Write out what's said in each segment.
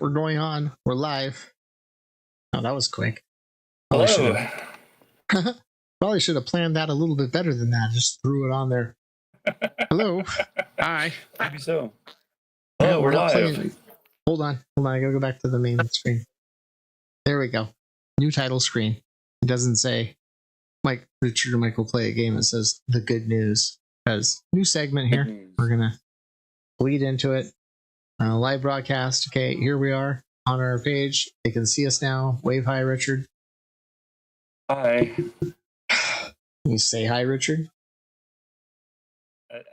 We're going on. We're live. Oh, that was quick. Hello. Probably should have planned that a little bit better than that. Just threw it on there. Hello. Hi. Maybe so. Yeah, We're not live. playing. Hold on. I gotta go back to the main screen. There we go. New title screen. It doesn't say Mike Richard or Michael play a game. It says the good news. Because new segment here. We're gonna lead into it. Live broadcast. Okay, here we are on our page. They can see us now. Wave hi, Richard. Hi. You say hi, Richard?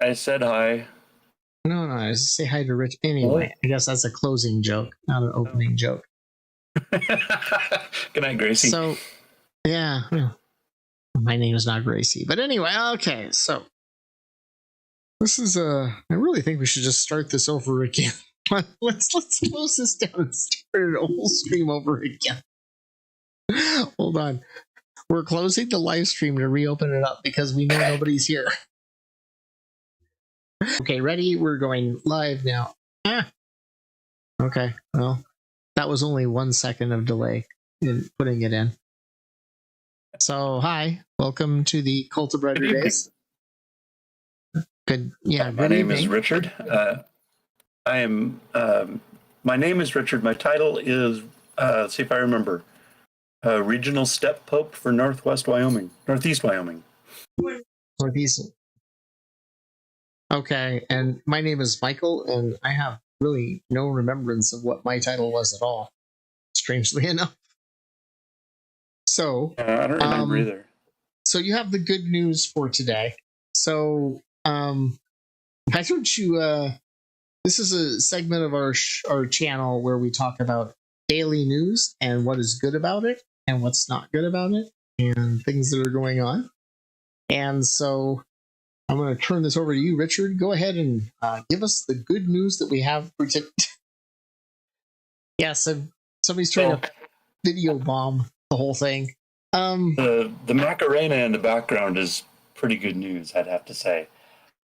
I said hi. No, I just say hi to Rich. Anyway, I guess that's a closing joke, not an opening joke. Good night, Gracie. So, yeah, my name is not Gracie. But anyway, okay, so this is I really think we should just start this over again. Let's close this down and start a whole stream over again. Hold on. We're closing the live stream to reopen it up because we know nobody's here. Okay, ready? We're going live now. Okay, well, that was only 1 second of delay in putting it in. So, hi, welcome to the Cult of Brighter Days. Good, yeah. My name is Richard. My name is Richard. My title is, let's see if I remember, Regional Step Pope for Northeast Wyoming. Northeast. Okay, and my name is Michael, and I have really no remembrance of what my title was at all, strangely enough. So, I don't remember either. So you have the good news for today. So, why don't you, this is a segment of our channel where we talk about daily news and what is good about it and what's not good about it and things that are going on. And so I'm going to turn this over to you, Richard. Go ahead and give us the good news that we have for today. Yes, somebody's trying to video bomb the whole thing. The Macarena in the background is pretty good news, I'd have to say.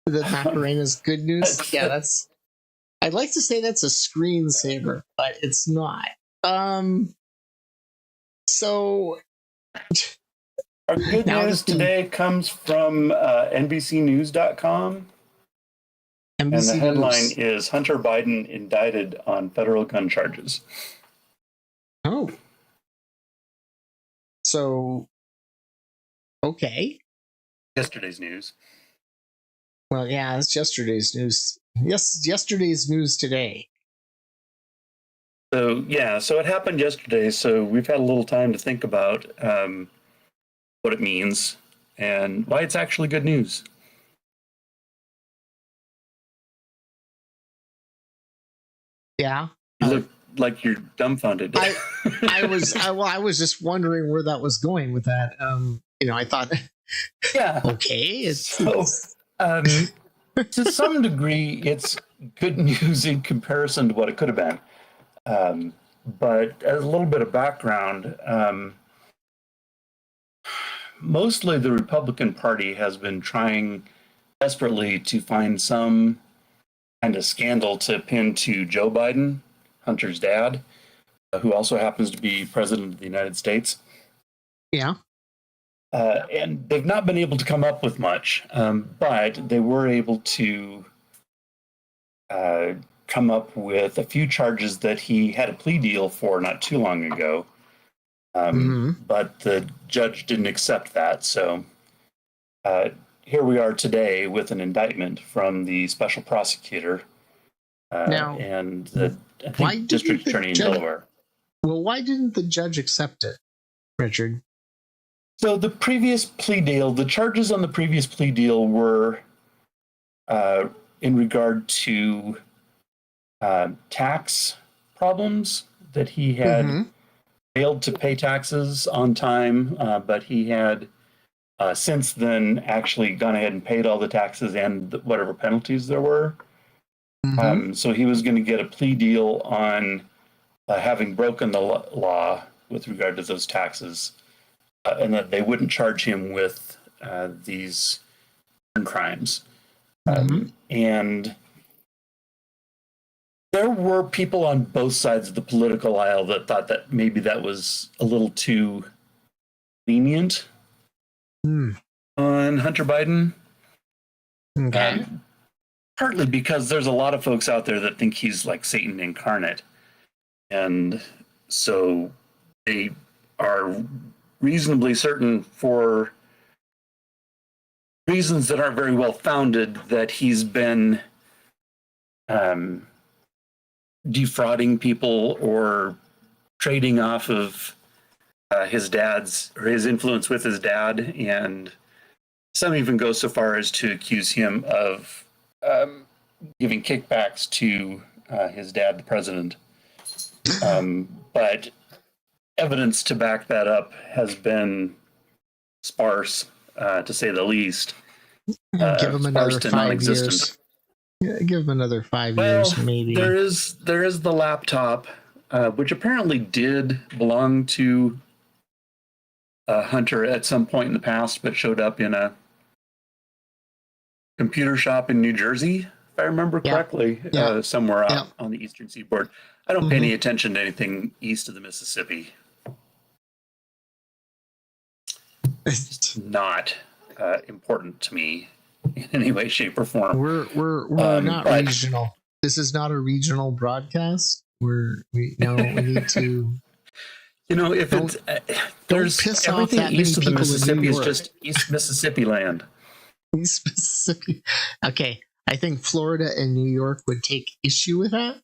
The Macarena is good news? Yeah, that's... I'd like to say that's a screensaver, but it's not. So... Our good news today comes from NBCnews.com. And the headline is Hunter Biden indicted on federal gun charges. Oh. So, okay. Yesterday's news. Well, yeah, it's yesterday's news. Yes, yesterday's news today. So, yeah, so it happened yesterday, so we've had a little time to think about what it means and why it's actually good news. Yeah. You look like you're dumbfounded. I was just wondering where that was going with that. I thought, yeah, okay, it's so to some degree, it's good news in comparison to what it could have been. But as a little bit of background, mostly the Republican Party has been trying desperately to find some kind of scandal to pin to Joe Biden, Hunter's dad, who also happens to be president of the United States. Yeah. And they've not been able to come up with much, but they were able to come up with a few charges that he had a plea deal for not too long ago. But the judge didn't accept that. So here we are today with an indictment from the special prosecutor and the district attorney in Delaware. Well, why didn't the judge accept it, Richard? So the previous plea deal, the charges on the previous plea deal were in regard to tax problems that he had failed to pay taxes on time, but he had since then actually gone ahead and paid all the taxes and whatever penalties there were. So he was going to get a plea deal on having broken the law with regard to those taxes, and that they wouldn't charge him with these crimes. And There were people on both sides of the political aisle that thought that maybe that was a little too lenient on Hunter Biden. Okay. Partly because there's a lot of folks out there that think he's like Satan incarnate. And so they are reasonably certain, for reasons that aren't very well founded, that he's been defrauding people or trading off of his dad's, or his influence with his dad. And some even go so far as to accuse him of giving kickbacks to his dad, the president. But evidence to back that up has been sparse, to say the least. Give him another 5 years. Yeah, give him another 5 years, maybe. There is the laptop, which apparently did belong to Hunter at some point in the past, but showed up in a computer shop in New Jersey, if I remember correctly, somewhere out on the eastern seaboard. I don't pay any attention to anything east of the Mississippi. It's not important to me in any way, shape, or form. We're not regional. This is not a regional broadcast. We need to. If it's there's piss everything off east of the people Mississippi is just East Mississippi land. East Mississippi. Okay, I think Florida and New York would take issue with that.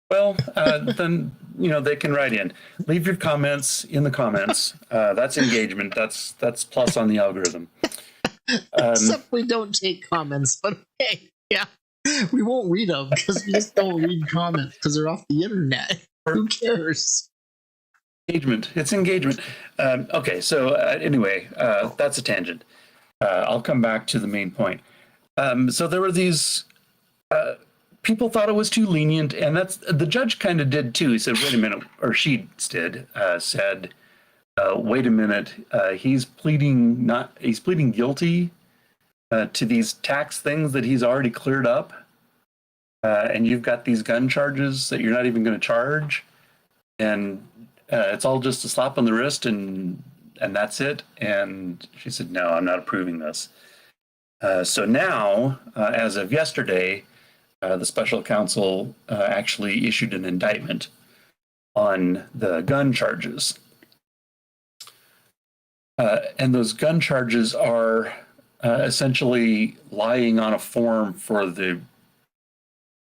Well, then they can write in. Leave your comments in the comments. That's engagement. That's plus on the algorithm. Except we don't take comments, but okay, yeah, we won't read them because we just don't read comments because they're off the internet. Who cares? Engagement. It's engagement. Okay, so anyway, that's a tangent. I'll come back to the main point. So there were these people thought it was too lenient, and that's the judge kind of did too. He said, "Wait a minute," or she did said, "Wait a minute. He's pleading guilty to these tax things that he's already cleared up, and you've got these gun charges that you're not even going to charge, and it's all just a slap on the wrist, and that's it." And she said, "No, I'm not approving this." So now, as of yesterday, the special counsel actually issued an indictment on the gun charges. And those gun charges are essentially lying on a form for the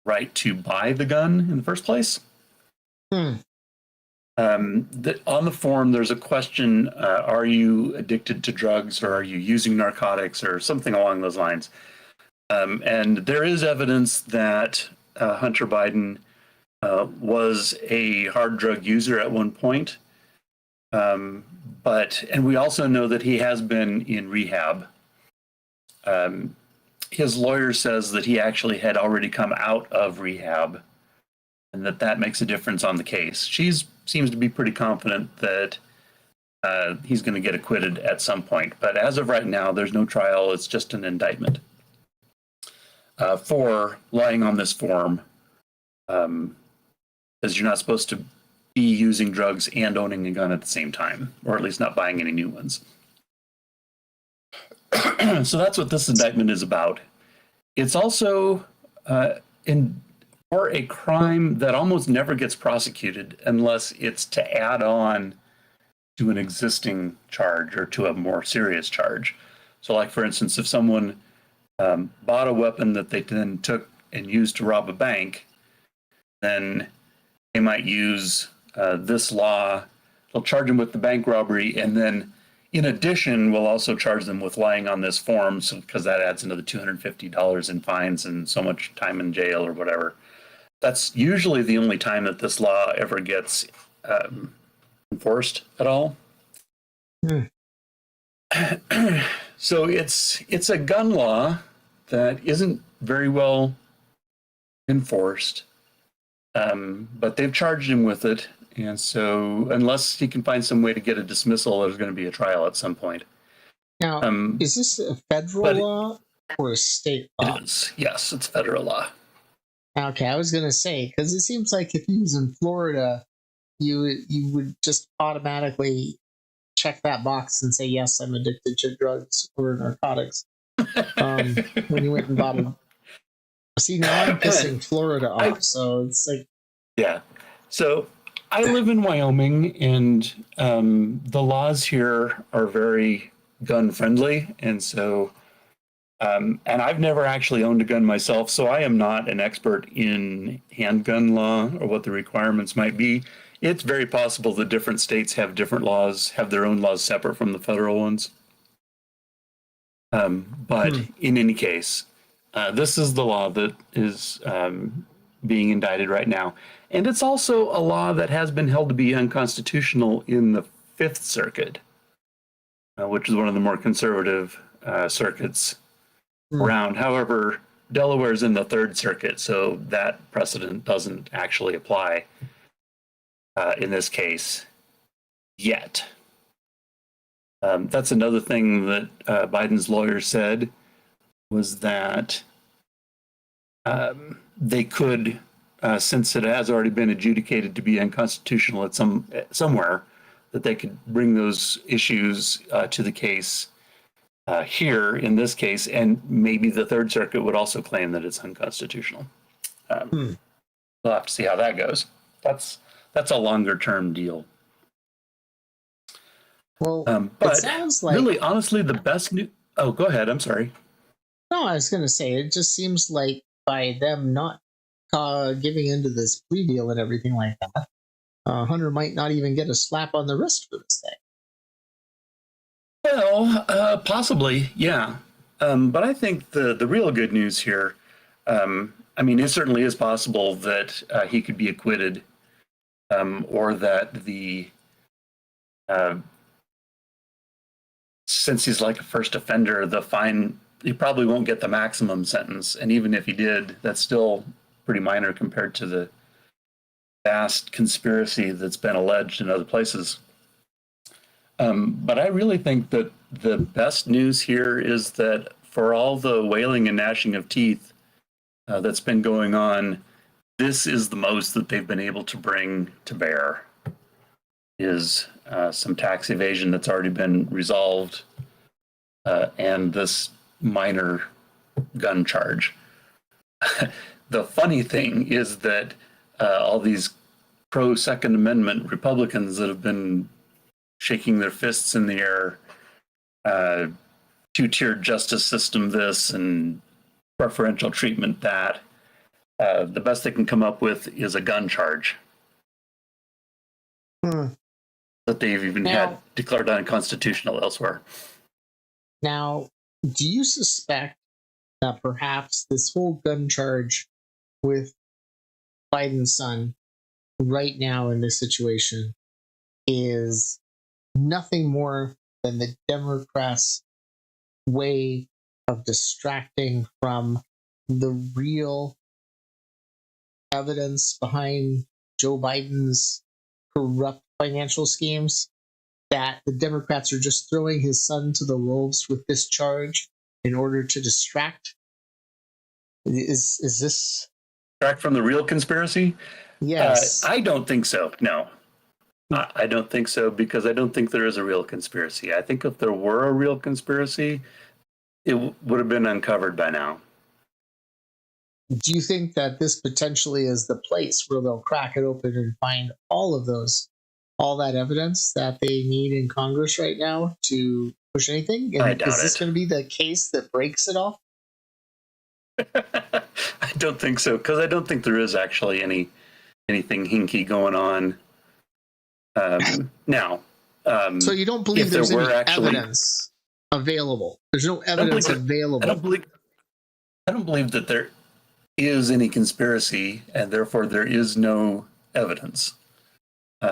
right to buy the gun in the first place. On the form, there's a question, are you addicted to drugs, or are you using narcotics, or something along those lines. And there is evidence that Hunter Biden was a hard drug user at one point. And we also know that he has been in rehab. His lawyer says that he actually had already come out of rehab, and that makes a difference on the case. She seems to be pretty confident that he's going to get acquitted at some point. But as of right now, there's no trial. It's just an indictment for lying on this form, because you're not supposed to be using drugs and owning a gun at the same time, or at least not buying any new ones. So that's what this indictment is about. It's also for a crime that almost never gets prosecuted unless it's to add on to an existing charge or to a more serious charge. So like, for instance, if someone bought a weapon that they then took and used to rob a bank, then they might use this law. They'll charge them with the bank robbery, and then in addition, we'll also charge them with lying on this form, because that adds another $250 in fines and so much time in jail or whatever. That's usually the only time that this law ever gets enforced at all. So it's a gun law that isn't very well enforced, but they've charged him with it. And so unless he can find some way to get a dismissal, there's going to be a trial at some point. Now, is this a federal law or a state law? It is. Yes, it's federal law. Okay, I was gonna say because it seems like if he was in Florida, you would just automatically check that box and say yes, I'm addicted to drugs or narcotics. When you went and bought them. See, now I'm pissing Florida off, so it's like, yeah. So I live in Wyoming, and the laws here are very gun friendly, and so. And I've never actually owned a gun myself, so I am not an expert in handgun law or what the requirements might be. It's very possible that different states have different laws, have their own laws separate from the federal ones. But in any case, this is the law that is being indicted right now. And it's also a law that has been held to be unconstitutional in the Fifth Circuit, which is one of the more conservative circuits around. However, Delaware's in the Third Circuit, so that precedent doesn't actually apply in this case yet. That's another thing that Biden's lawyer said, was that they could, since it has already been adjudicated to be unconstitutional at somewhere, that they could bring those issues to the case here in this case, and maybe the Third Circuit would also claim that it's unconstitutional. We'll have to see how that goes. That's a longer term deal. well, but it sounds like really, honestly, the best news. Oh, go ahead. I'm sorry. No, I was going to say it just seems like by them not giving into this plea deal and everything like that, Hunter might not even get a slap on the wrist for this thing. Well, possibly, yeah. But I think the real good news here, I mean, it certainly is possible that he could be acquitted, or that since he's like a first offender, the fine, he probably won't get the maximum sentence. And even if he did, that's still pretty minor compared to the vast conspiracy that's been alleged in other places. But I really think that the best news here is that for all the wailing and gnashing of teeth that's been going on, this is the most that they've been able to bring to bear, is some tax evasion that's already been resolved, and this minor gun charge. The funny thing is that all these pro-Second Amendment Republicans that have been shaking their fists in the air, two-tiered justice system this and preferential treatment that, the best they can come up with is a gun charge that they've even had declared unconstitutional elsewhere. Now, do you suspect that perhaps this whole gun charge with Biden's son right now in this situation is nothing more than the Democrats' way of distracting from the real evidence behind Joe Biden's corrupt financial schemes? That the Democrats are just throwing his son to the wolves with this charge in order to distract? Is this distract from the real conspiracy? Yes. I don't think so. No. I don't think so, because I don't think there is a real conspiracy. I think if there were a real conspiracy, it would have been uncovered by now. Do you think that this potentially is the place where they'll crack it open and find all that evidence that they need in Congress right now to push anything? And I doubt is this going to be the case that breaks it all? I don't think so, because I don't think there is actually anything hinky going on. Now, so you don't believe there's any evidence available? There's no evidence available. I don't believe that there is any conspiracy, and therefore there is no evidence.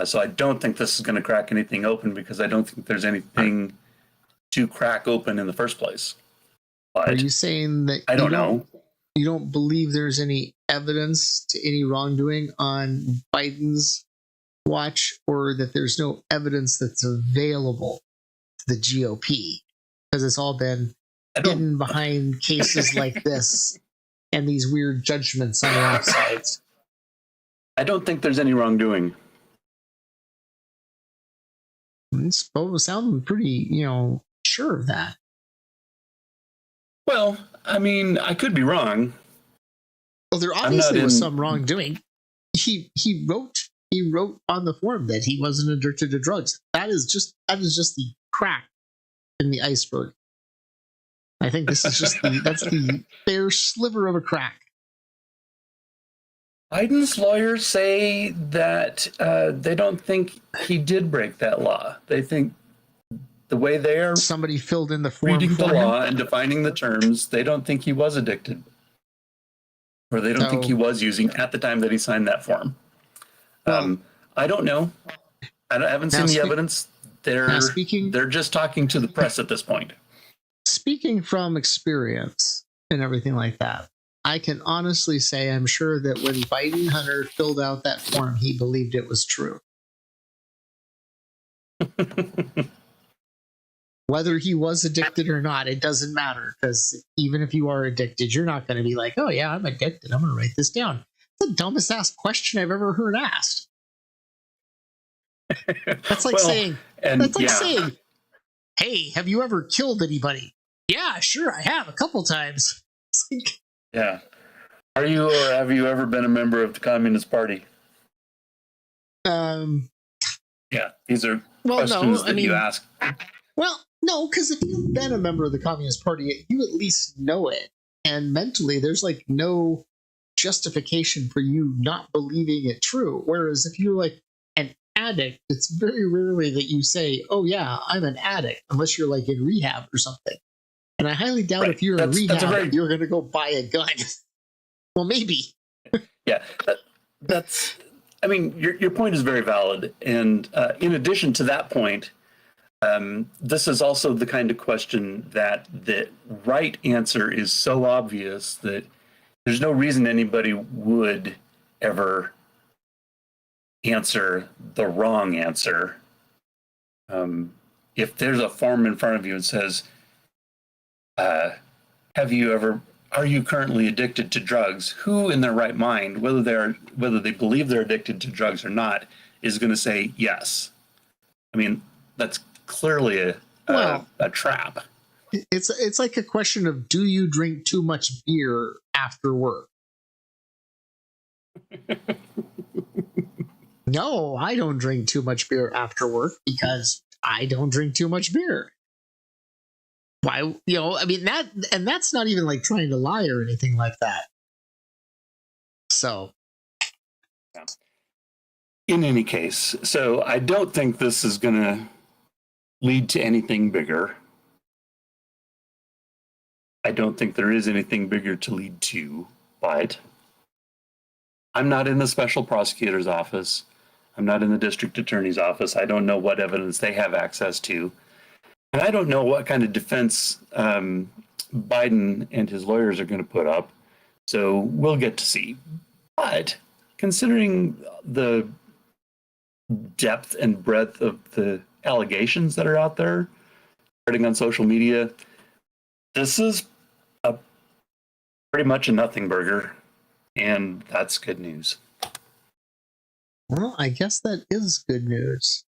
So I don't think this is going to crack anything open, because I don't think there's anything to crack open in the first place. But are you saying that I don't know? You don't believe there's any evidence to any wrongdoing on Biden's watch, or that there's no evidence that's available to the GOP? Because it's all been hidden behind cases like this and these weird judgments on the offsides. I don't think there's any wrongdoing. It's sounding pretty, sure of that. Well, I mean, I could be wrong. Well, there obviously was some wrongdoing. He wrote on the form that he wasn't addicted to drugs. That is just the crack in the iceberg. I think this is just that's the bare sliver of a crack. Biden's lawyers say that they don't think he did break that law. They think the way they are somebody filled in the form reading the for law him. and defining the terms, they don't think he was addicted. Or they don't think he was using at the time that he signed that form. Well, I don't know. I haven't seen the evidence. They're just talking to the press at this point. Speaking from experience and everything like that, I can honestly say I'm sure that when Biden Hunter filled out that form, he believed it was true. Whether he was addicted or not, it doesn't matter, because even if you are addicted, you're not going to be like, oh yeah, I'm addicted, I'm going to write this down. It's the dumbest ass question I've ever heard asked. That's like saying, hey, have you ever killed anybody? Yeah, sure, I have a couple times. It's like, yeah. Are you or have you ever been a member of the Communist Party? Yeah, these are questions that you ask. Well, no, because if you've been a member of the Communist Party, you at least know it. And mentally, there's like no justification for you not believing it true. Whereas if you're like an addict, it's very rarely that you say, oh yeah, I'm an addict, unless you're like in rehab or something. And I highly doubt if you're in rehab, you're going to go buy a gun. Well, maybe. Yeah, I mean, your point is very valid. And in addition to that point, this is also the kind of question that the right answer is so obvious that there's no reason anybody would ever answer the wrong answer. If there's a form in front of you and says, are you currently addicted to drugs? Who in their right mind, whether they believe they're addicted to drugs or not, is going to say yes? I mean, that's clearly a trap. It's like a question of, do you drink too much beer after work? No, I don't drink too much beer after work because I don't drink too much beer. Why, I mean, that's not even like trying to lie or anything like that. So, yeah. In any case, so I don't think this is going to lead to anything bigger. I don't think there is anything bigger to lead to, but I'm not in the special prosecutor's office. I'm not in the district attorney's office. I don't know what evidence they have access to. And I don't know what kind of defense Biden and his lawyers are going to put up. So we'll get to see. But considering the depth and breadth of the allegations that are out there, spreading on social media, this is pretty much a nothing burger. And that's good news. Well, I guess that is good news.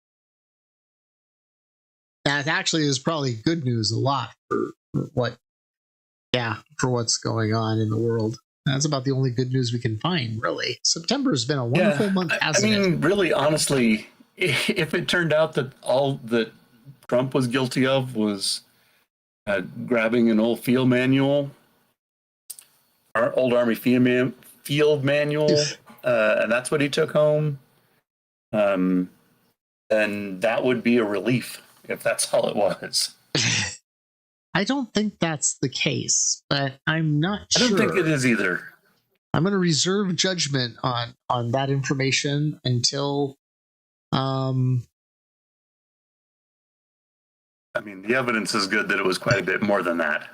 That actually is probably good news a lot for what's going on in the world. That's about the only good news we can find, really. September has been a wonderful month, hasn't it? Really, honestly, if it turned out that all that Trump was guilty of was grabbing an old field manual, our old Army field manual, and that's what he took home, then that would be a relief. If that's all it was. I don't think that's the case, but I'm not sure. I don't think it is either. I'm going to reserve judgment on that information until I mean, the evidence is good that it was quite a bit more than that.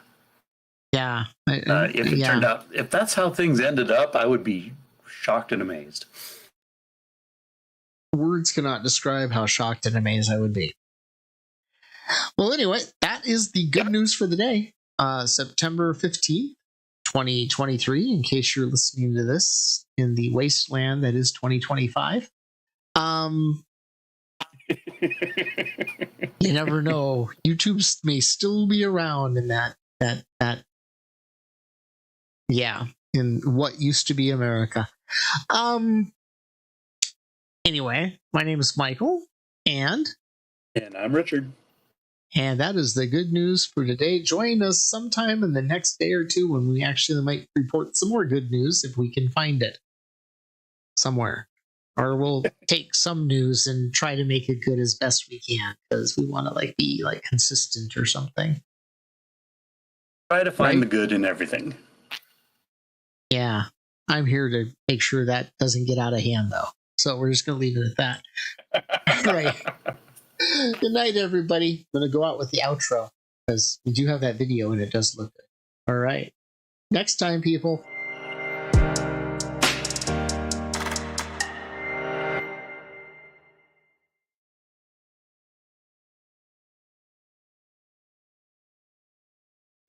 Yeah. If it turned out, if that's how things ended up, I would be shocked and amazed. Words cannot describe how shocked and amazed I would be. Well, anyway, that is the good news for the day. September 15th, 2023, in case you're listening to this in the wasteland that is 2025. You never know. YouTube may still be around in that in what used to be America. Anyway, my name is Michael, and I'm Richard. And that is the good news for today. Join us sometime in the next day or two when we actually might report some more good news if we can find it somewhere. Or we'll take some news and try to make it good as best we can because we want to be consistent or something. Try to find the good in everything. Yeah. I'm here to make sure that doesn't get out of hand though. So we're just going to leave it at that. Right. Good night, everybody. I'm going to go out with the outro because we do have that video and it does look good. All right. Next time, people.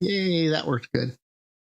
Yay, that worked good.